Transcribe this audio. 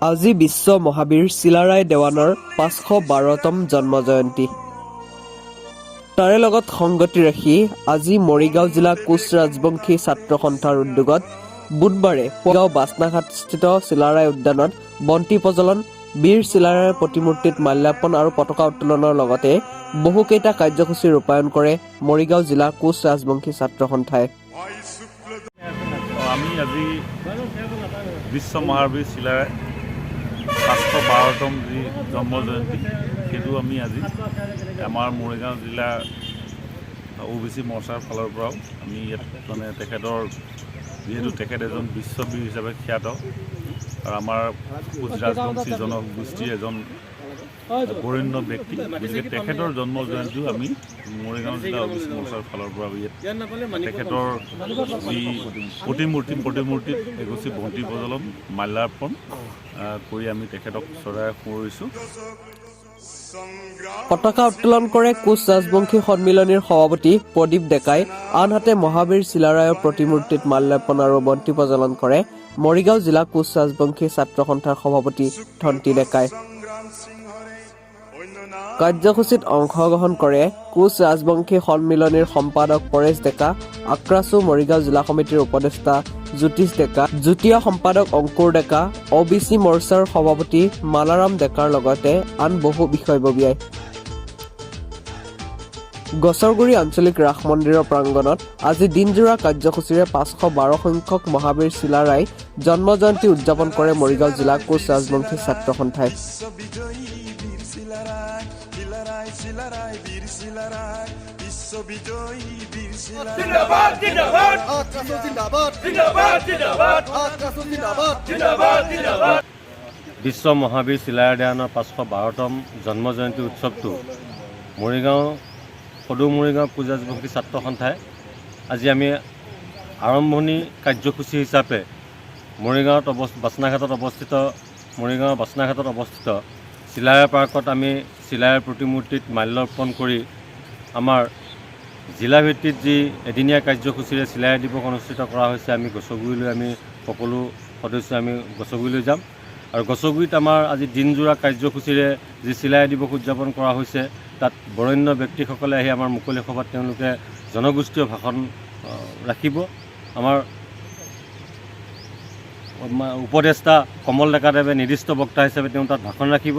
আজি বিশ্ব মহাবীৰ চিলাৰায় দেৱানৰ ৫১২তম জন্ম জয়ন্তী। তাৰে লগত সংগতি ৰাখি আজি মৰিগাঁও জিলা কোচ ৰাজবংশী ছাত্ৰ সন্থাৰ উদ্যোগত বুধবাৰে গাঁও বাচনাঘাটস্থিত চিলাৰায় উদ্যানত বন্তি প্ৰজ্বলন, বীৰ চিলাৰায়ৰ প্ৰতিমূৰ্তিত মাল্যাৰ্পণ আৰু পতাকা উত্তোলনৰ লগতে বহুকেইটা কাৰ্যসূচী ৰূপায়ণ কৰে মৰিগাঁও জিলা কোচ ৰাজবংশী ছাত্ৰ সন্থাই। আমি আজি বিশ্ব মহাবীৰ চিলাৰায় ৫১২তম যি জন্ম জয়ন্তী সেইটো আমি আজি আমাৰ মৰিগাঁও জিলা OBC মৰ্চাৰ ফালৰ পৰাও আমি ইয়াত মানে তেখেতৰ যিহেতু তেখেত এজন বিশ্ববীৰ হিচাপে খ্যাত আৰু আমাৰ কোচ ৰাজবংশী জনগোষ্ঠীৰ এজন বৰেণ্য ব্যক্তি, গতিকে তেখেতৰ জন্ম জয়ন্তীও আমি মৰিগাঁও জিলা OBC মৰ্চাৰ ফালৰ পৰা ইয়াত তেখেতৰ যি প্ৰতিমূৰ্তিত এগছি বন্তি প্ৰজ্বলন, মাল্যাৰ্পণ কৰি আমি তেখেতক শ্ৰদ্ধা কৰিছোঁ। পতাকা উত্তোলন কৰে কোচ ৰাজবংশী সন্মিলনীৰ সভাপতি প্ৰদীপ ডেকাই, আনহাতে মহাবীৰ চিলাৰায়ৰ প্ৰতিমূৰ্তিত মাল্যাৰ্পণ আৰু বন্তি প্ৰজ্বলন কৰে মৰিগাঁও জিলা কোচ ৰাজবংশী ছাত্ৰ সন্থাৰ সভাপতি ধন্তি ডেকাই। কাৰ্যসূচীত অংশগ্ৰহণ কৰে কোচ ৰাজবংশী সন্মিলনীৰ সম্পাদক পৰেশ ডেকা, আক্ৰাছু মৰিগাঁও জিলা সমিতিৰ উপদেষ্টা জ্যোতিষ ডেকা, যুটীয়া সম্পাদক অংকুৰ ডেকা, OBC মৰ্চাৰ সভাপতি মালাৰাম ডেকাৰ লগতে আন বহু বিষয়ববীয়াই। গছৰগুৰি আঞ্চলিক ৰাস মন্দিৰৰ প্ৰাংগণত আজি দিনজোৰা কাৰ্যসূচীৰে ৫১২ সংখ্যক মহাবীৰ চিলাৰায় জন্ম জয়ন্তী উদযাপন কৰে মৰিগাঁও জিলা কোচ ৰাজবংশী ছাত্ৰ সন্থাই। বিশ্ব মহাবীৰ চিলাৰায় দেৱানৰ ৫১২তম জন্ম জয়ন্তী উৎসৱটো মৰিগাঁও সদৌ মৰিগাঁও কোচ ৰাজবংশী ছাত্ৰ সন্থাই আজি আমি আৰম্ভণি কাৰ্যসূচী হিচাপে মৰিগাঁৱত বাচনাঘাটত অৱস্থিত চিলাৰায় পাৰ্কত আমি চিলাৰায়ৰ প্ৰতিমূৰ্তিত মাল্যাৰ্পণ কৰি আমাৰ জিলাভিত্তিত যি এদিনীয়া কাৰ্যসূচীৰে চিলাৰায় দিৱস অনুষ্ঠিত কৰা হৈছে, আমি গছগুৰিলৈ আমি সকলো সদস্য আমি গছগুৰিলৈ যাম আৰু গছগুৰিত আমাৰ আজি দিনজোৰা কাৰ্যসূচীৰে যি চিলাৰায় দিৱস উদযাপন কৰা হৈছে, তাত বৰেণ্য ব্যক্তিসকলে আহি আমাৰ মুকলি সভাত তেওঁলোকে জনগোষ্ঠীয় ভাষণ ৰাখিব। আমাৰ উপদেষ্টা কমল ডেকাদেৱে নিৰ্দিষ্ট বক্তা হিচাপে তেওঁ তাত ভাষণ ৰাখিব।